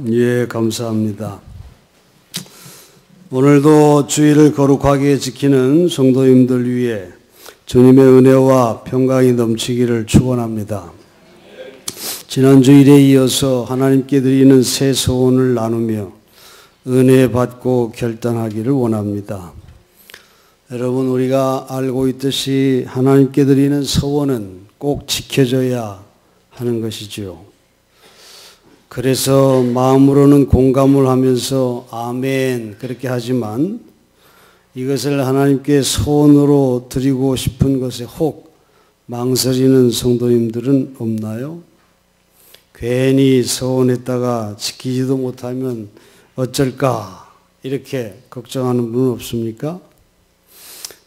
예, 감사합니다. 오늘도 주일을 거룩하게 지키는 성도님들 위해 주님의 은혜와 평강이 넘치기를 축원합니다. 지난 주일에 이어서 하나님께 드리는 새 소원을 나누며 은혜 받고 결단하기를 원합니다. 여러분, 우리가 알고 있듯이 하나님께 드리는 소원은 꼭 지켜져야 하는 것이죠. 그래서 마음으로는 공감을 하면서 아멘 그렇게 하지만 이것을 하나님께 소원으로 드리고 싶은 것에 혹 망설이는 성도님들은 없나요? 괜히 소원했다가 지키지도 못하면 어쩔까 이렇게 걱정하는 분은 없습니까?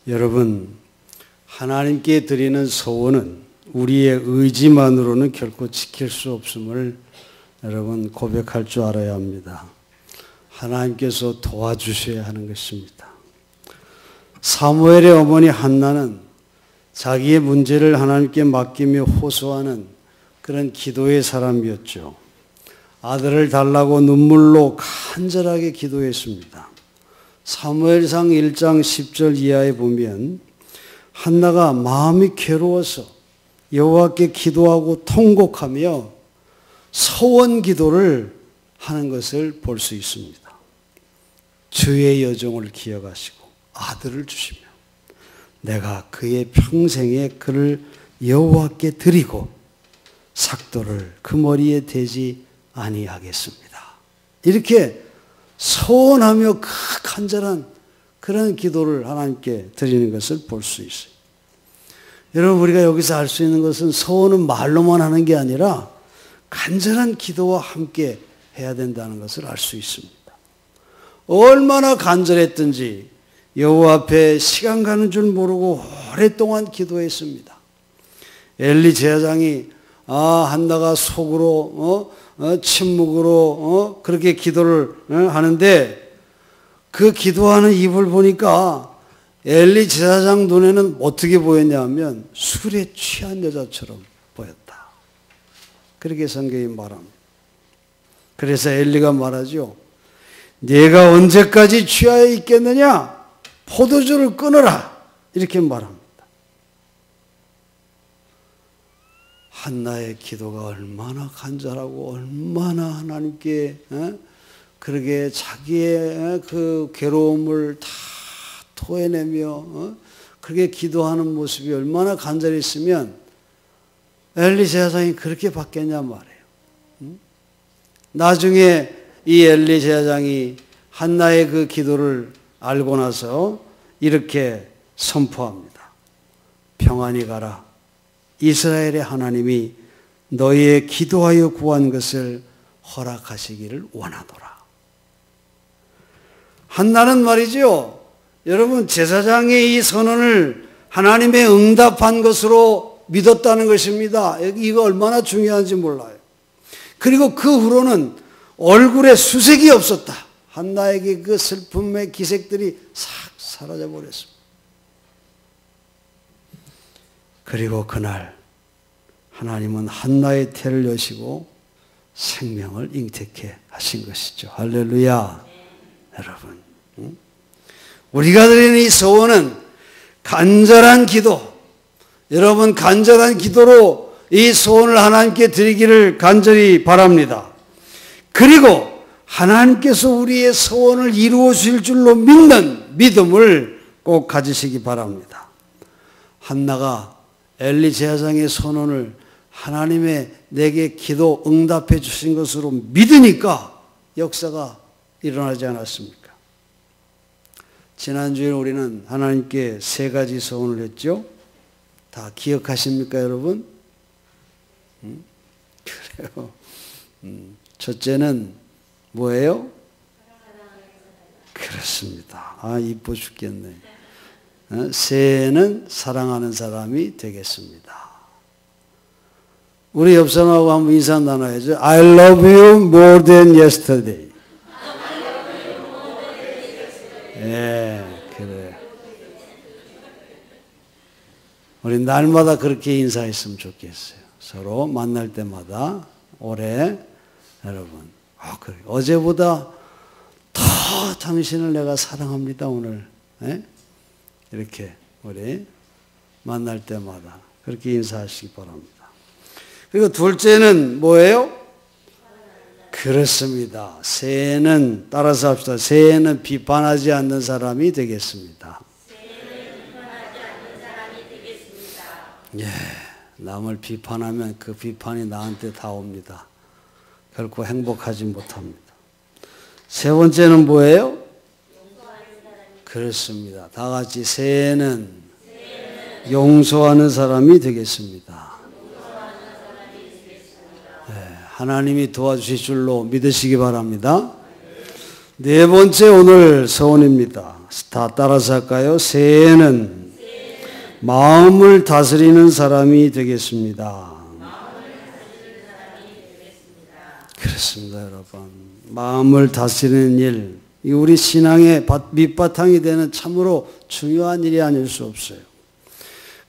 여러분, 하나님께 드리는 소원은 우리의 의지만으로는 결코 지킬 수 없음을 여러분 고백할 줄 알아야 합니다. 하나님께서 도와주셔야 하는 것입니다. 사무엘의 어머니 한나는 자기의 문제를 하나님께 맡기며 호소하는 그런 기도의 사람이었죠. 아들을 달라고 눈물로 간절하게 기도했습니다. 사무엘상 1장 10절 이하에 보면 한나가 마음이 괴로워서 여호와께 기도하고 통곡하며 서원 기도를 하는 것을 볼 수 있습니다. 주의 여종을 기억하시고 아들을 주시며 내가 그의 평생에 그를 여호와께 드리고 삭도를 그 머리에 대지 아니하겠습니다. 이렇게 소원하며 간절한 그런 기도를 하나님께 드리는 것을 볼 수 있어요. 여러분, 우리가 여기서 알 수 있는 것은 소원은 말로만 하는 게 아니라 간절한 기도와 함께 해야 된다는 것을 알 수 있습니다. 얼마나 간절했든지 여호와 앞에 시간 가는 줄 모르고 오랫동안 기도했습니다. 엘리 제사장이 한나가 속으로 침묵으로 그렇게 기도를 하는데 그 기도하는 입을 보니까 엘리 제사장 눈에는 어떻게 보였냐면 술에 취한 여자처럼 보였다. 그렇게 성경이 말합니다. 그래서 엘리가 말하죠. 네가 언제까지 취하여 있겠느냐? 포도주를 끊어라. 이렇게 말합니다. 한나의 기도가 얼마나 간절하고 얼마나 하나님께 그러게 자기의 그 괴로움을 다 토해내며 그렇게 기도하는 모습이 얼마나 간절했으면 엘리 제사장이 그렇게 받겠냐 말이에요. 나중에 이 엘리 제사장이 한나의 그 기도를 알고 나서 이렇게 선포합니다. 평안히 가라. 이스라엘의 하나님이 너희의 기도하여 구한 것을 허락하시기를 원하노라. 한나는 말이죠. 여러분, 제사장의 이 선언을 하나님의 응답한 것으로 믿었다는 것입니다. 이거 얼마나 중요한지 몰라요. 그리고 그 후로는 얼굴에 수색이 없었다. 한나에게 그 슬픔의 기색들이 싹 사라져 버렸습니다. 그리고 그날 하나님은 한나의 태를 여시고 생명을 잉태케 하신 것이죠. 할렐루야. 여러분, 우리가 드리는 이 소원은 간절한 기도, 여러분 간절한 기도로 이 소원을 하나님께 드리기를 간절히 바랍니다. 그리고 하나님께서 우리의 소원을 이루어 주실 줄로 믿는 믿음을 꼭 가지시기 바랍니다. 한나가 엘리 제사장의 선언을 하나님의 내게 기도 응답해 주신 것으로 믿으니까 역사가 일어나지 않았습니까? 지난주에 우리는 하나님께 세 가지 소원을 했죠. 다 기억하십니까, 여러분? 그래요. 첫째는 뭐예요? 그렇습니다. 이뻐 죽겠네. 새해는 사랑하는 사람이 되겠습니다. 우리 옆 사람하고 한번 인사 나눠야죠. I love you more than yesterday. 예, 그래. 우리 날마다 그렇게 인사했으면 좋겠어요. 서로 만날 때마다 올해 여러분, 그래. 어제보다 더 당신을 내가 사랑합니다. 오늘 이렇게 우리 만날 때마다 그렇게 인사하시기 바랍니다. 그리고 둘째는 뭐예요? 그렇습니다. 새해는 따라서 합시다. 새해는 비판하지 않는 사람이 되겠습니다. 예, 남을 비판하면 그 비판이 나한테 다 옵니다. 결코 행복하지 못합니다. 세 번째는 뭐예요? 그렇습니다. 다 같이 새해는 용서하는 사람이 되겠습니다. 하나님이 도와주실 줄로 믿으시기 바랍니다. 네 번째 오늘 소원입니다. 다 따라서 할까요? 새해는 마음을 다스리는 사람이 되겠습니다. 그렇습니다, 여러분. 마음을 다스리는 일, 이 우리 신앙의 밑바탕이 되는 참으로 중요한 일이 아닐 수 없어요.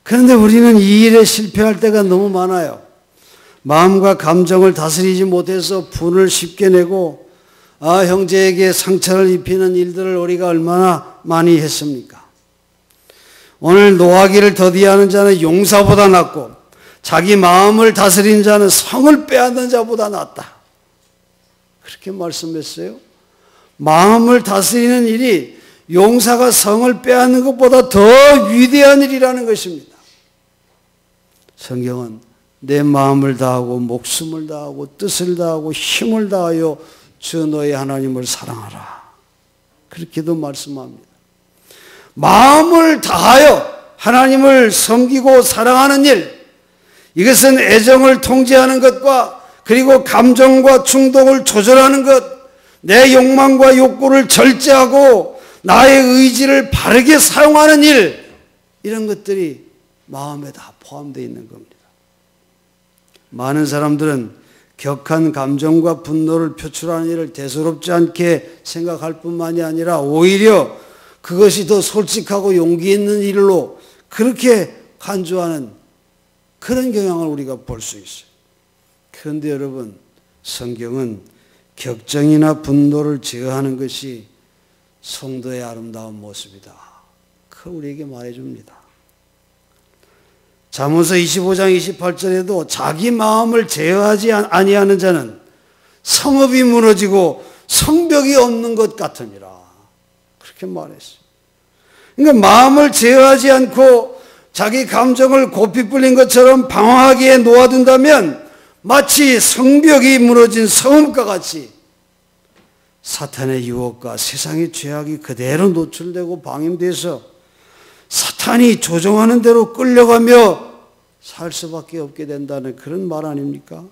그런데 우리는 이 일에 실패할 때가 너무 많아요. 마음과 감정을 다스리지 못해서 분을 쉽게 내고 형제에게 상처를 입히는 일들을 우리가 얼마나 많이 했습니까? 오늘 노하기를 더디하는 자는 용사보다 낫고 자기 마음을 다스리는 자는 성을 빼앗는 자보다 낫다. 그렇게 말씀했어요. 마음을 다스리는 일이 용사가 성을 빼앗는 것보다 더 위대한 일이라는 것입니다. 성경은 내 마음을 다하고 목숨을 다하고 뜻을 다하고 힘을 다하여 주 너의 하나님을 사랑하라. 그렇게도 말씀합니다. 마음을 다하여 하나님을 섬기고 사랑하는 일, 이것은 애정을 통제하는 것과 그리고 감정과 충동을 조절하는 것, 내 욕망과 욕구를 절제하고 나의 의지를 바르게 사용하는 일, 이런 것들이 마음에 다 포함되어 있는 겁니다. 많은 사람들은 격한 감정과 분노를 표출하는 일을 대수롭지 않게 생각할 뿐만이 아니라 오히려 그것이 더 솔직하고 용기 있는 일로 그렇게 간주하는 그런 경향을 우리가 볼 수 있어요. 그런데 여러분, 성경은 격정이나 분노를 제어하는 것이 성도의 아름다운 모습이다. 그걸 우리에게 말해줍니다. 잠언서 25장 28절에도 자기 마음을 제어하지 아니하는 자는 성읍이 무너지고 성벽이 없는 것 같으니라. 그렇게 말했어요. 그러니까 마음을 제어하지 않고 자기 감정을 고삐 불린 것처럼 방황하기에 놓아둔다면 마치 성벽이 무너진 성읍과 같이 사탄의 유혹과 세상의 죄악이 그대로 노출되고 방임돼서 사탄이 조종하는 대로 끌려가며 살 수밖에 없게 된다는 그런 말 아닙니까?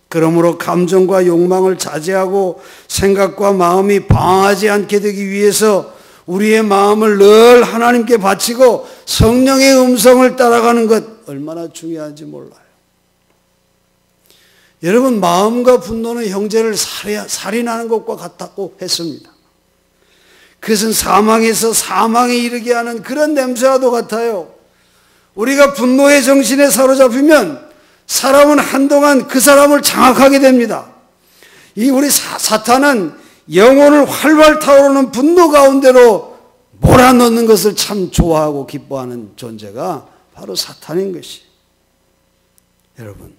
그러므로 감정과 욕망을 자제하고 생각과 마음이 방황하지 않게 되기 위해서 우리의 마음을 늘 하나님께 바치고 성령의 음성을 따라가는 것 얼마나 중요한지 몰라요. 여러분, 마음과 분노는 형제를 살인하는 것과 같다고 했습니다. 그것은 사망에서 사망에 이르게 하는 그런 냄새와도 같아요. 우리가 분노의 정신에 사로잡히면 사람은 한동안 그 사람을 장악하게 됩니다. 우리 사탄은 영혼을 활활 타오르는 분노 가운데로 몰아넣는 것을 참 좋아하고 기뻐하는 존재가 바로 사탄인 것이. 여러분,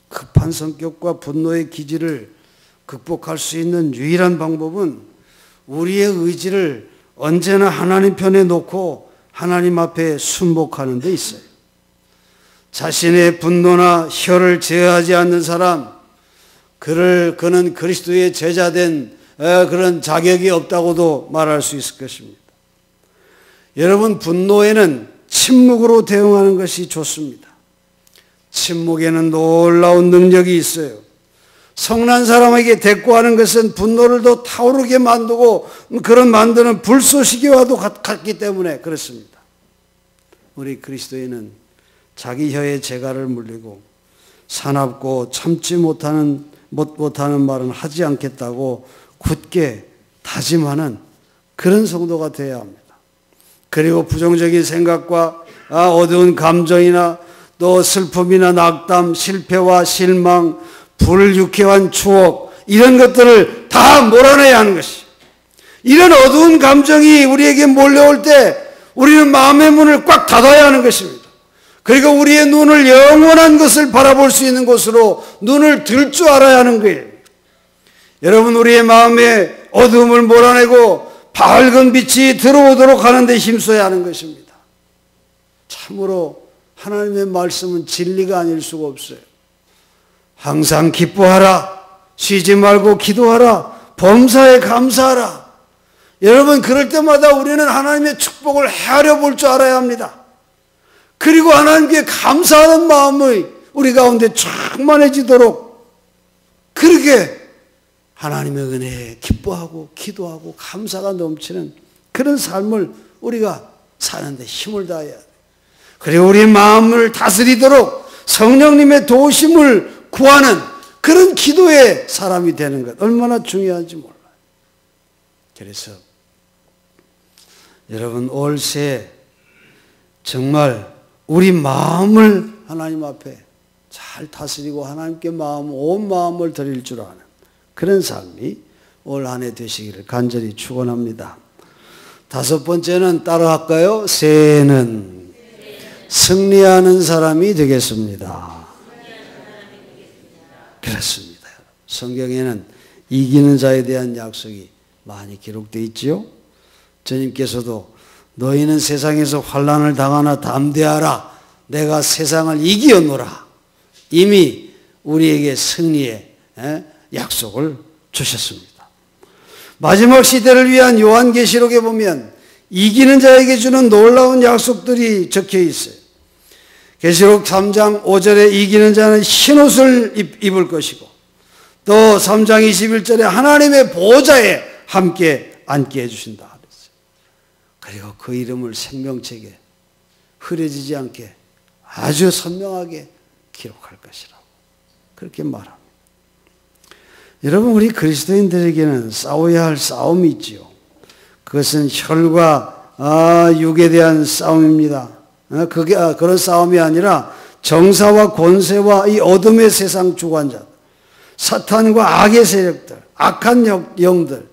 급한 성격과 분노의 기질을 극복할 수 있는 유일한 방법은 우리의 의지를 언제나 하나님 편에 놓고 하나님 앞에 순복하는 데 있어요. 자신의 분노나 혀를 제어하지 않는 사람, 그는 그리스도의 제자된 그런 자격이 없다고도 말할 수 있을 것입니다. 여러분, 분노에는 침묵으로 대응하는 것이 좋습니다. 침묵에는 놀라운 능력이 있어요. 성난 사람에게 대꾸하는 것은 분노를 더 타오르게 만들고 그런 만드는 불쏘시개와도 같기 때문에 그렇습니다. 우리 그리스도인은 자기 혀의 재갈을 물리고 사납고 참지 못하는 말은 하지 않겠다고 굳게 다짐하는 그런 성도가 되어야 합니다. 그리고 부정적인 생각과 어두운 감정이나 또 슬픔이나 낙담, 실패와 실망, 불유쾌한 추억, 이런 것들을 다 몰아내야 하는 것이. 이런 어두운 감정이 우리에게 몰려올 때 우리는 마음의 문을 꽉 닫아야 하는 것입니다. 그리고 우리의 눈을 영원한 것을 바라볼 수 있는 곳으로 눈을 들 줄 알아야 하는 거예요. 여러분, 우리의 마음에 어두움을 몰아내고 밝은 빛이 들어오도록 하는 데 힘써야 하는 것입니다. 참으로 하나님의 말씀은 진리가 아닐 수가 없어요. 항상 기뻐하라, 쉬지 말고 기도하라, 범사에 감사하라. 여러분, 그럴 때마다 우리는 하나님의 축복을 헤아려 볼 줄 알아야 합니다. 그리고 하나님께 감사하는 마음이 우리 가운데 충만해지도록 그렇게 하나님의 은혜에 기뻐하고 기도하고 감사가 넘치는 그런 삶을 우리가 사는데 힘을 다해야 돼요. 그리고 우리 마음을 다스리도록 성령님의 도우심을 구하는 그런 기도의 사람이 되는 것 얼마나 중요한지 몰라요. 그래서 여러분, 올 새해 정말 우리 마음을 하나님 앞에 잘 다스리고 하나님께 온 마음을 드릴 줄 아는 그런 삶이 올 한 해 되시기를 간절히 축원합니다. 다섯 번째는 따라할까요? 새해는 승리하는 사람이 되겠습니다. 그렇습니다. 성경에는 이기는 자에 대한 약속이 많이 기록되어 있지요. 주님께서도 너희는 세상에서 환난을 당하나 담대하라. 내가 세상을 이기었노라. 이미 우리에게 승리의 약속을 주셨습니다. 마지막 시대를 위한 요한계시록에 보면 이기는 자에게 주는 놀라운 약속들이 적혀 있어요. 계시록 3장 5절에 이기는 자는 흰옷을 입을 것이고 또 3장 21절에 하나님의 보좌에 함께 앉게 해주신다 그랬어요. 그리고 그 이름을 생명책에 흐려지지 않게 아주 선명하게 기록할 것이라고 그렇게 말합니다. 여러분, 우리 그리스도인들에게는 싸워야 할 싸움이 있지요. 그것은 혈과 육에 대한 싸움입니다. 그런 싸움이 아니라 정사와 권세와 이 어둠의 세상 주관자, 사탄과 악의 세력들, 악한 영들,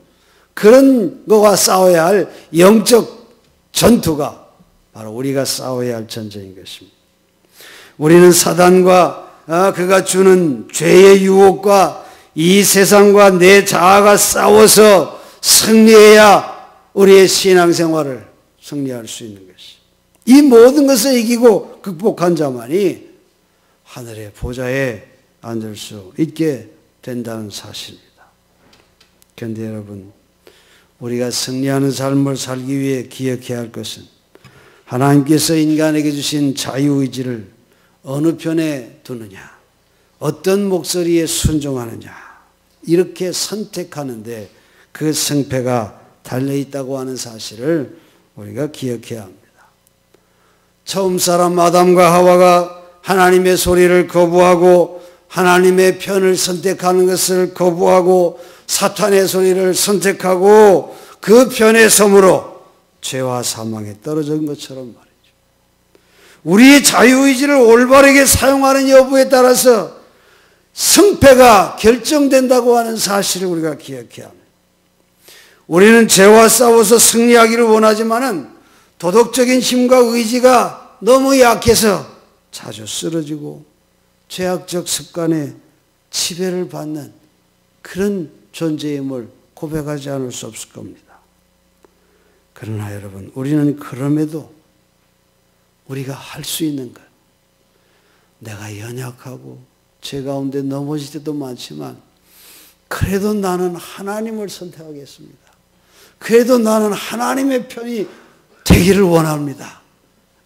그런 거와 싸워야 할 영적 전투가 바로 우리가 싸워야 할 전쟁인 것입니다. 우리는 사단과 그가 주는 죄의 유혹과 이 세상과 내 자아가 싸워서 승리해야 우리의 신앙생활을 승리할 수 있는 것이. 이 모든 것을 이기고 극복한 자만이 하늘의 보좌에 앉을 수 있게 된다는 사실입니다. 그런데 여러분, 우리가 승리하는 삶을 살기 위해 기억해야 할 것은 하나님께서 인간에게 주신 자유의지를 어느 편에 두느냐, 어떤 목소리에 순종하느냐, 이렇게 선택하는데 그 승패가 달려있다고 하는 사실을 우리가 기억해야 합니다. 처음 사람 아담과 하와가 하나님의 소리를 거부하고 하나님의 편을 선택하는 것을 거부하고 사탄의 소리를 선택하고 그 편에 섬으로 죄와 사망에 떨어진 것처럼 말이죠. 우리의 자유의지를 올바르게 사용하는 여부에 따라서 승패가 결정된다고 하는 사실을 우리가 기억해야 합니다. 우리는 죄와 싸워서 승리하기를 원하지만은 도덕적인 힘과 의지가 너무 약해서 자주 쓰러지고 죄악적 습관에 지배를 받는 그런 존재임을 고백하지 않을 수 없을 겁니다. 그러나 여러분, 우리는 그럼에도 우리가 할 수 있는 것, 내가 연약하고 죄 가운데 넘어질 때도 많지만 그래도 나는 하나님을 선택하겠습니다. 그래도 나는 하나님의 편이 되기를 원합니다.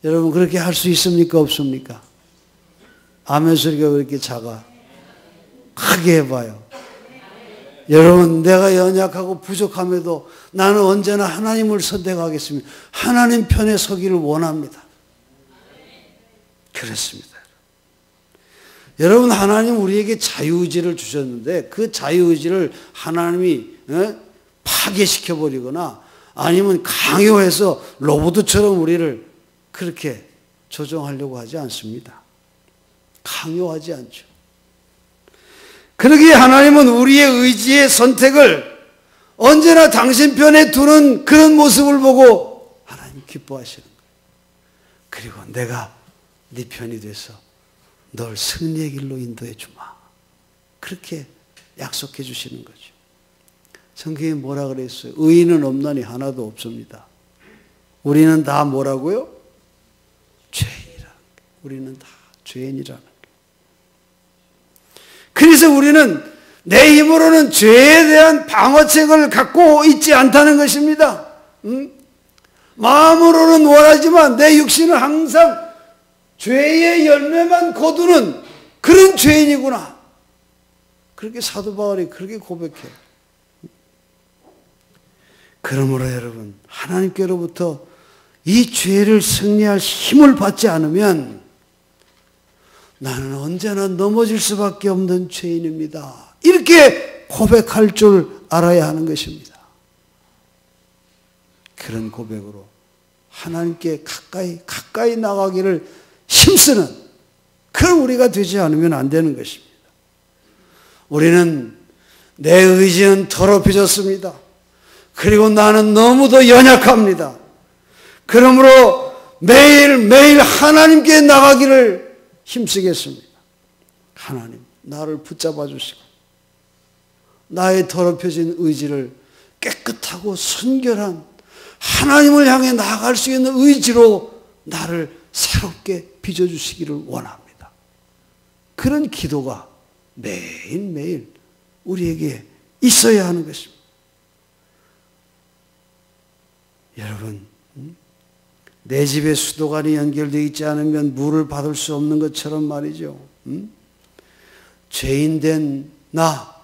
여러분, 그렇게 할 수 있습니까? 없습니까? 아멘 소리가 왜 이렇게 작아? 크게 해봐요. 여러분, 내가 연약하고 부족함에도 나는 언제나 하나님을 선택하겠습니다. 하나님 편에 서기를 원합니다. 그렇습니다. 여러분, 하나님 우리에게 자유의지를 주셨는데 그 자유의지를 하나님이 파괴시켜버리거나 아니면 강요해서 로봇처럼 우리를 그렇게 조종하려고 하지 않습니다. 강요하지 않죠. 그러기에 하나님은 우리의 의지의 선택을 언제나 당신 편에 두는 그런 모습을 보고 하나님 기뻐하시는 거예요. 그리고 내가 네 편이 돼서 널 승리의 길로 인도해 주마. 그렇게 약속해 주시는 거죠. 성경에 뭐라 그랬어요? 의인은 없나니 하나도 없습니다. 우리는 다 뭐라고요? 죄인이라는 거예요. 우리는 다 죄인이라는 거예요. 그래서 우리는 내 힘으로는 죄에 대한 방어책을 갖고 있지 않다는 것입니다. 마음으로는 원하지만 내 육신은 항상 죄의 열매만 거두는 그런 죄인이구나. 그렇게 사도 바울이 그렇게 고백해요. 그러므로 여러분, 하나님께로부터 이 죄를 승리할 힘을 받지 않으면 나는 언제나 넘어질 수밖에 없는 죄인입니다. 이렇게 고백할 줄 알아야 하는 것입니다. 그런 고백으로 하나님께 가까이 나가기를 힘쓰는 그 그런 우리가 되지 않으면 안 되는 것입니다. 우리는 내 의지는 더럽혀졌습니다. 그리고 나는 너무도 연약합니다. 그러므로 매일매일 하나님께 나가기를 힘쓰겠습니다. 하나님, 나를 붙잡아 주시고 나의 더럽혀진 의지를 깨끗하고 순결한 하나님을 향해 나아갈 수 있는 의지로 나를 새롭게 빚어주시기를 원합니다. 그런 기도가 매일매일 우리에게 있어야 하는 것입니다. 여러분, 내 집에 수도관이 연결되어 있지 않으면 물을 받을 수 없는 것처럼 말이죠. 죄인된 나,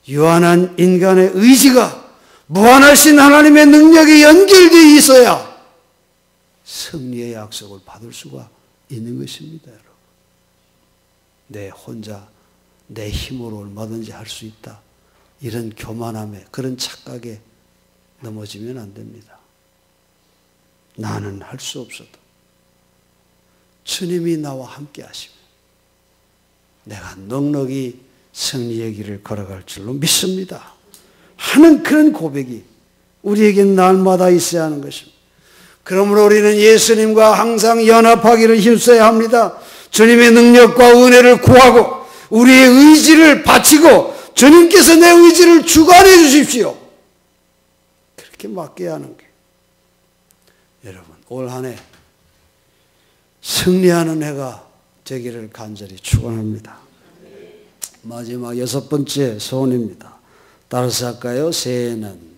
유한한 인간의 의지가 무한하신 하나님의 능력에 연결되어 있어야 승리의 약속을 받을 수가 있는 것입니다, 여러분. 내 혼자 내 힘으로 얼마든지 할 수 있다. 이런 교만함에, 그런 착각에 넘어지면 안 됩니다. 나는 할 수 없어도 주님이 나와 함께 하시면 내가 넉넉히 승리의 길을 걸어갈 줄로 믿습니다 하는 그런 고백이 우리에게 날마다 있어야 하는 것입니다. 그러므로 우리는 예수님과 항상 연합하기를 힘써야 합니다. 주님의 능력과 은혜를 구하고 우리의 의지를 바치고 주님께서 내 의지를 주관해 주십시오. 그렇게 맡겨야 하는 거예요. 여러분, 올 한 해 승리하는 해가 되기를 간절히 축원합니다. 마지막 6번째 소원입니다. 따라서 할까요? 새해에는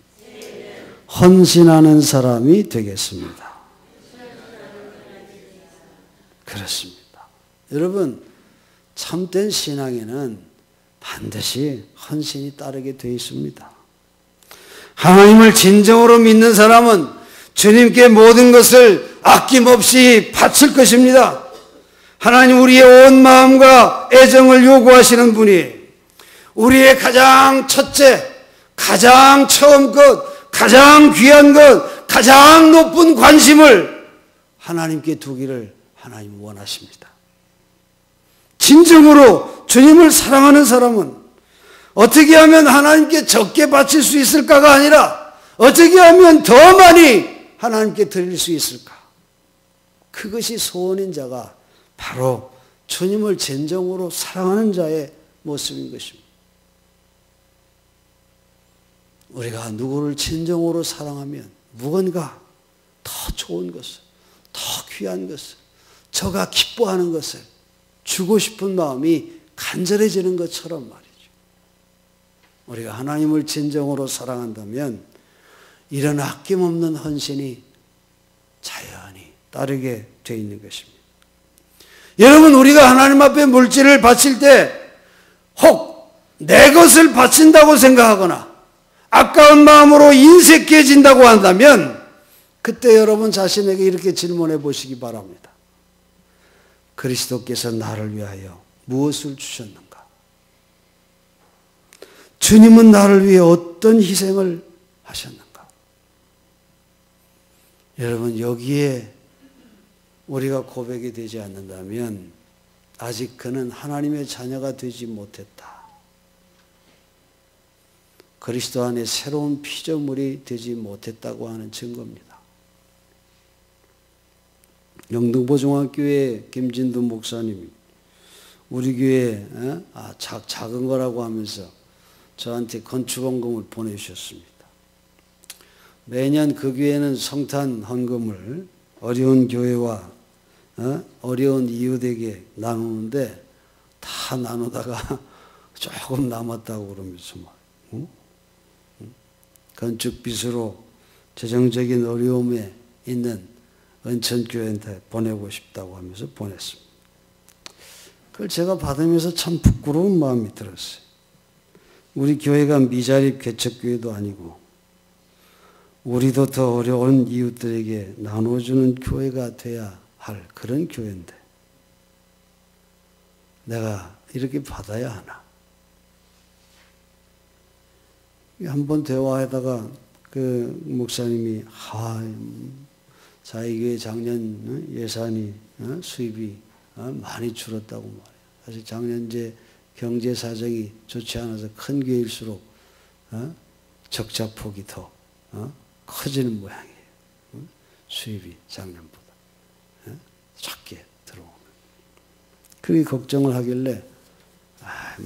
헌신하는 사람이 되겠습니다. 그렇습니다. 여러분, 참된 신앙에는 반드시 헌신이 따르게 되어 있습니다. 하나님을 진정으로 믿는 사람은 주님께 모든 것을 아낌없이 바칠 것입니다. 하나님, 우리의 온 마음과 애정을 요구하시는 분이 우리의 가장 첫째, 가장 처음 것, 가장 귀한 것, 가장 높은 관심을 하나님께 두기를 하나님 원하십니다. 진정으로 주님을 사랑하는 사람은 어떻게 하면 하나님께 적게 바칠 수 있을까가 아니라 어떻게 하면 더 많이 하나님께 드릴 수 있을까? 그것이 소원인 자가 바로 주님을 진정으로 사랑하는 자의 모습인 것입니다. 우리가 누구를 진정으로 사랑하면 무언가 더 좋은 것을, 더 귀한 것을, 저가 기뻐하는 것을 주고 싶은 마음이 간절해지는 것처럼 말이죠. 우리가 하나님을 진정으로 사랑한다면 이런 아낌없는 헌신이 자연히 따르게 되어 있는 것입니다. 여러분, 우리가 하나님 앞에 물질을 바칠 때 혹 내 것을 바친다고 생각하거나 아까운 마음으로 인색해진다고 한다면 그때 여러분 자신에게 이렇게 질문해 보시기 바랍니다. 그리스도께서 나를 위하여 무엇을 주셨는가? 주님은 나를 위해 어떤 희생을 하셨는가? 여러분, 여기에 우리가 고백이 되지 않는다면 아직 그는 하나님의 자녀가 되지 못했다. 그리스도 안에 새로운 피조물이 되지 못했다고 하는 증거입니다. 영등포 중학교의 김진두 목사님이 우리 교회에 작은 거라고 하면서 저한테 건축원금을 보내주셨습니다. 매년 그 교회는 성탄 헌금을 어려운 교회와 어려운 이웃에게 나누는데 다 나누다가 조금 남았다고 그러면서 건축빚으로 재정적인 어려움에 있는 은천교회한테 보내고 싶다고 하면서 보냈습니다. 그걸 제가 받으면서 참 부끄러운 마음이 들었어요. 우리 교회가 미자립 개척교회도 아니고 우리도 더 어려운 이웃들에게 나눠주는 교회가 돼야 할 그런 교회인데 내가 이렇게 받아야 하나? 한번 대화하다가 그 목사님이 자기 교회 작년 예산이 수입이 많이 줄었다고 말해요. 사실 작년제 경제 사정이 좋지 않아서 큰 교회일수록 적자 폭이 더 커지는 모양이에요. 수입이 작년보다 작게 들어오면. 그렇게 걱정을 하길래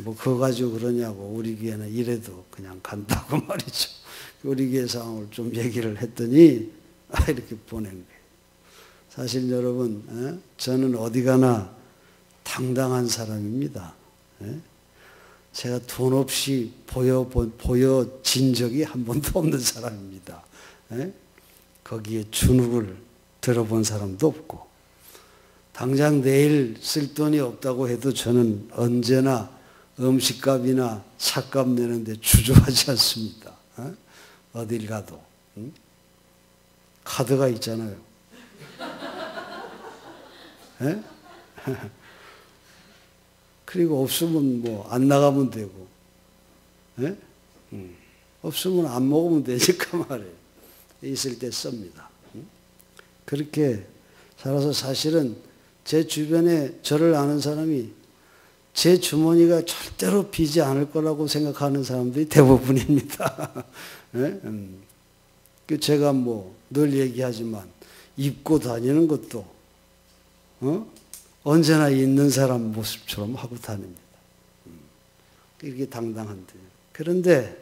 뭐 그거 가지고 그러냐고, 우리 교회는 이래도 그냥 간다고 말이죠. 우리 교회 상황을 좀 얘기를 했더니 이렇게 보낸 거예요. 사실 여러분, 저는 어디 가나 당당한 사람입니다. 제가 돈 없이 보여진 적이 한 번도 없는 사람입니다. 거기에 준우를 들어본 사람도 없고, 당장 내일 쓸 돈이 없다고 해도 저는 언제나 음식값이나 차값 내는데 주저하지 않습니다. 어딜 가도. 카드가 있잖아요. 그리고 없으면 뭐 안 나가면 되고, 없으면 안 먹으면 되니까 말이에요. 있을 때 씁니다. 그렇게 살아서 사실은 제 주변에 저를 아는 사람이 제 주머니가 절대로 비지 않을 거라고 생각하는 사람들이 대부분입니다. 제가 뭐 늘 얘기하지만 입고 다니는 것도 언제나 있는 사람 모습처럼 하고 다닙니다. 이렇게 당당한데. 그런데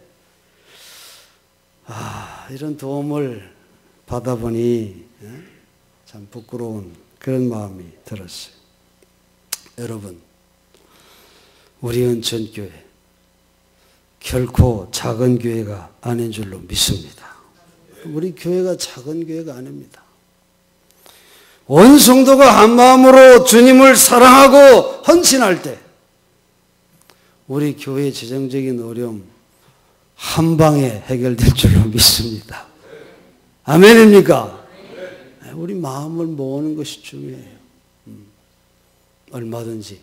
이런 도움을 받아보니 참 부끄러운 그런 마음이 들었어요. 여러분, 우리 은천교회 결코 작은 교회가 아닌 줄로 믿습니다. 우리 교회가 작은 교회가 아닙니다. 온 성도가 한 마음으로 주님을 사랑하고 헌신할 때 우리 교회의 재정적인 어려움 한 방에 해결될 줄로 믿습니다. 아멘입니까? 우리 마음을 모으는 것이 중요해요. 얼마든지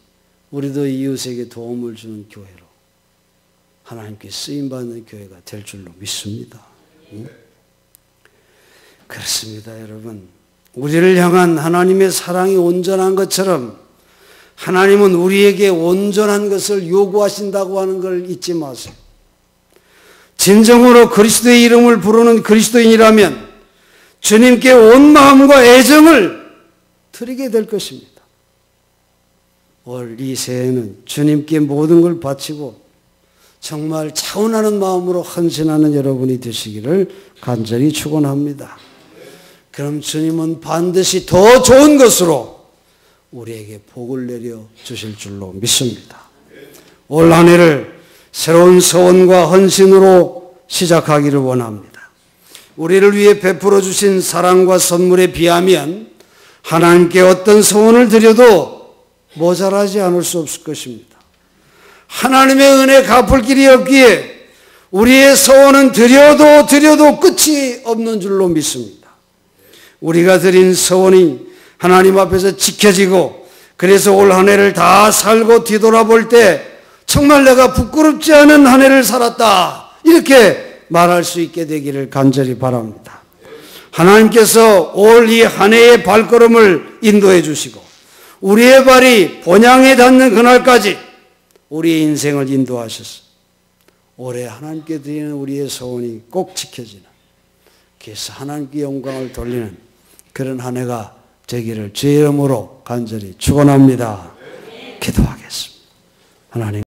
우리도 이웃에게 도움을 주는 교회로 하나님께 쓰임받는 교회가 될 줄로 믿습니다. 그렇습니다, 여러분. 우리를 향한 하나님의 사랑이 온전한 것처럼 하나님은 우리에게 온전한 것을 요구하신다고 하는 걸 잊지 마세요. 진정으로 그리스도의 이름을 부르는 그리스도인이라면 주님께 온 마음과 애정을 드리게 될 것입니다. 올 이 새해는 주님께 모든 걸 바치고 정말 차원하는 마음으로 헌신하는 여러분이 되시기를 간절히 축원합니다. 그럼 주님은 반드시 더 좋은 것으로 우리에게 복을 내려 주실 줄로 믿습니다. 올 한 해를 새로운 소원과 헌신으로 시작하기를 원합니다. 우리를 위해 베풀어 주신 사랑과 선물에 비하면 하나님께 어떤 소원을 드려도 모자라지 않을 수 없을 것입니다. 하나님의 은혜 갚을 길이 없기에 우리의 소원은 드려도 끝이 없는 줄로 믿습니다. 우리가 드린 소원이 하나님 앞에서 지켜지고 그래서 올 한 해를 다 살고 뒤돌아볼 때 정말 내가 부끄럽지 않은 한 해를 살았다 이렇게 말할 수 있게 되기를 간절히 바랍니다. 하나님께서 올 이 한 해의 발걸음을 인도해 주시고 우리의 발이 본향에 닿는 그날까지 우리의 인생을 인도하셔서 올해 하나님께 드리는 우리의 소원이 꼭 지켜지는, 그래서 하나님께 영광을 돌리는 그런 한 해가 되기를 주의 이름으로 간절히 축원합니다. 기도하겠습니다. 하나님.